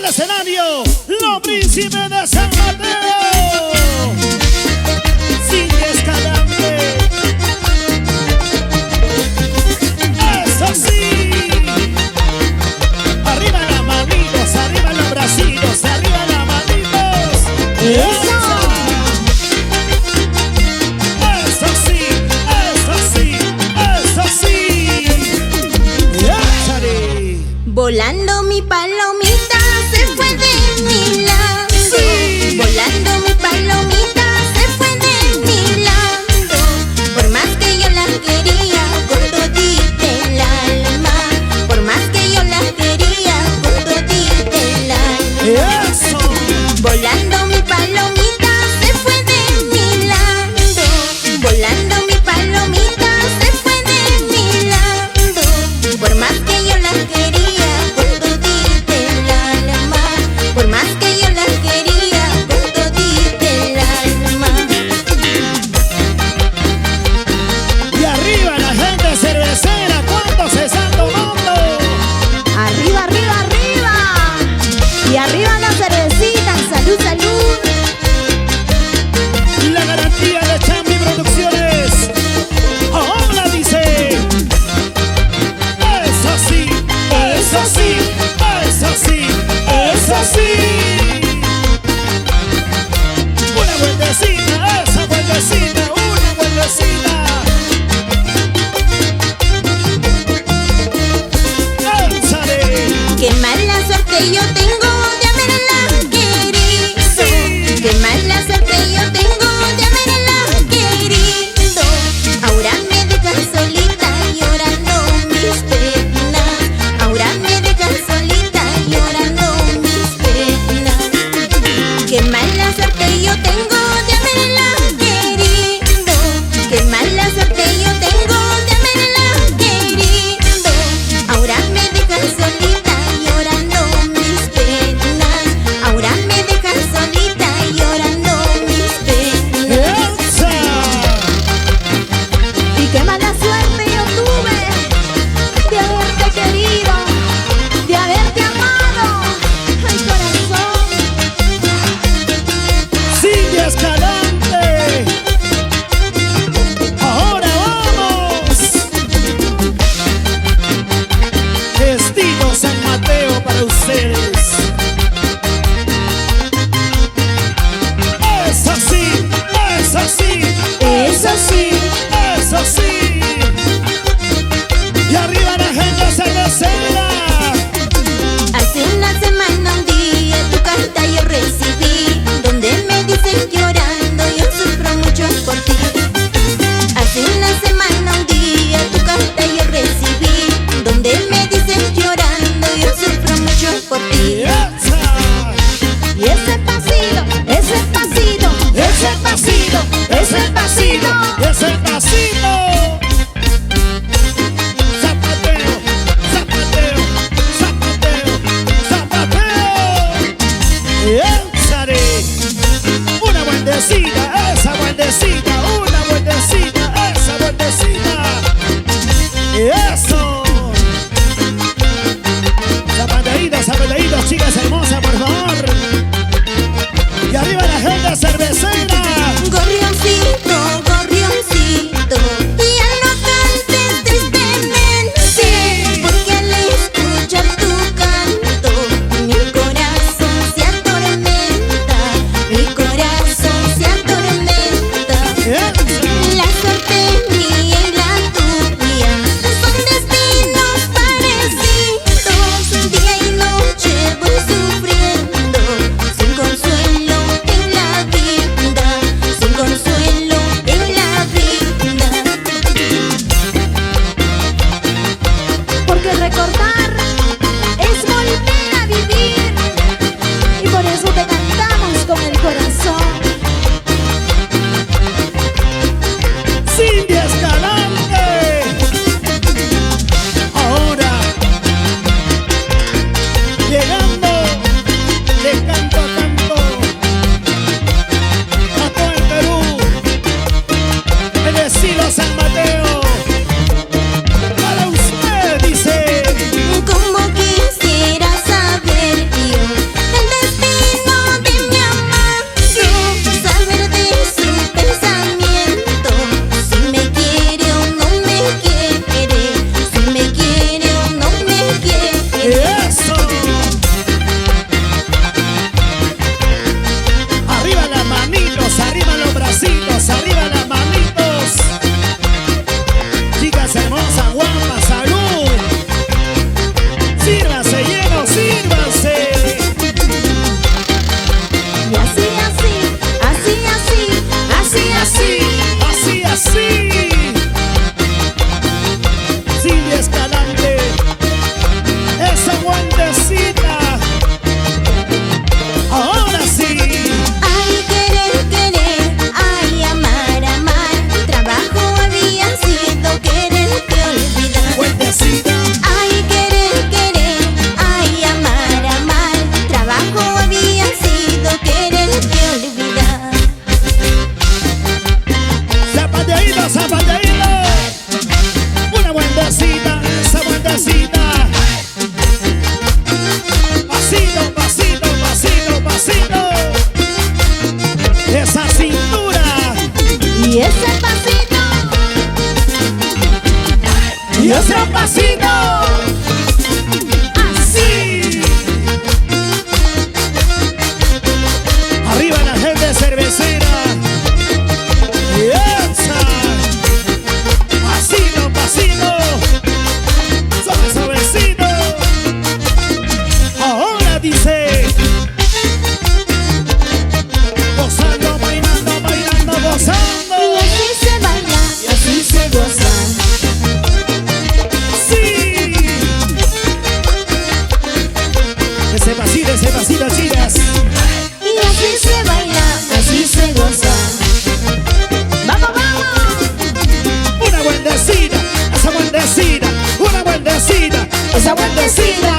el escenario, los príncipes de San Mateo. Cindy Escalante. Eso sí. Arriba las manitos, arriba los bracitos, arriba las manitos. Eso. Eso sí, eso sí, eso sí. Échale. Volando mi palomita se fue de mi lado. Sí. Volando mi palomita se fue de mi lado. Por más que yo la quería con todita el alma. Por más que yo la quería con todita el alma. Eso. Volando mi palomita se fue de mi lado. Volando mi palomita se fue de mi lado. Por más que yo la quería con todita el alma. Por más que yo la quería con todita el alma. Y arriba la gente cervecera, ¿cuántos se están tomando? Arriba, arriba, arriba. Y arriba la cervecita. Salud, salud. La garantía de Chambi Producciones. Ahora dice. Eso sí, eso sí, eso sí, eso sí. Una vueltecita, esa vueltecita, una vueltecita. ¡Échale! Qué mala suerte yo tengo de haberla querido. Sí. Qué mala suerte yo tengo de haberla querido. Ahora me dejan solita llorando mis penas. Ahora me dejan solita llorando mis penas. Qué mala suerte yo tengo de haberla querido. Qué mala suerte yo tengo de haberla querido. Ahora me dejan solita llorando mis penas. Ahora me dejan solita llorando mis penas. ¡Echa! Y qué mala suerte yo tuve de haberte querido, de haberte amado. Ay, corazón. Cindy Escalante. Ahora vamos. Destino San Mateo para ustedes. Eso sí, eso sí, eso sí, eso sí. Y arriba la gente cervecera. Hace una semana un día tu carta yo recibí, donde me dices llorando yo sufro mucho por ti. Hace una semana un día tu carta yo recibí, donde me dices llorando yo sufro mucho por ti. ¡Echa! Y ese pasito, ese pasito, Ese pasito, ese pasito, ese pasito. Zapateo, zapateo, zapateo, zapateo. Échale. Una vueltecita, esa vueltecita, una vueltecita, esa vueltecita. Eso. Zapateídos, chicas hermosas, por favor. Y arriba la gente cervecera. Gorrioncito, gorrioncito, ya no cantes tristemente, porque al escuchar tu canto, mi corazón se atormenta, mi corazón se atormenta. La suerte mía y la tuya son destinos parecidos, día y noche voy sufriendo esa vueltecita.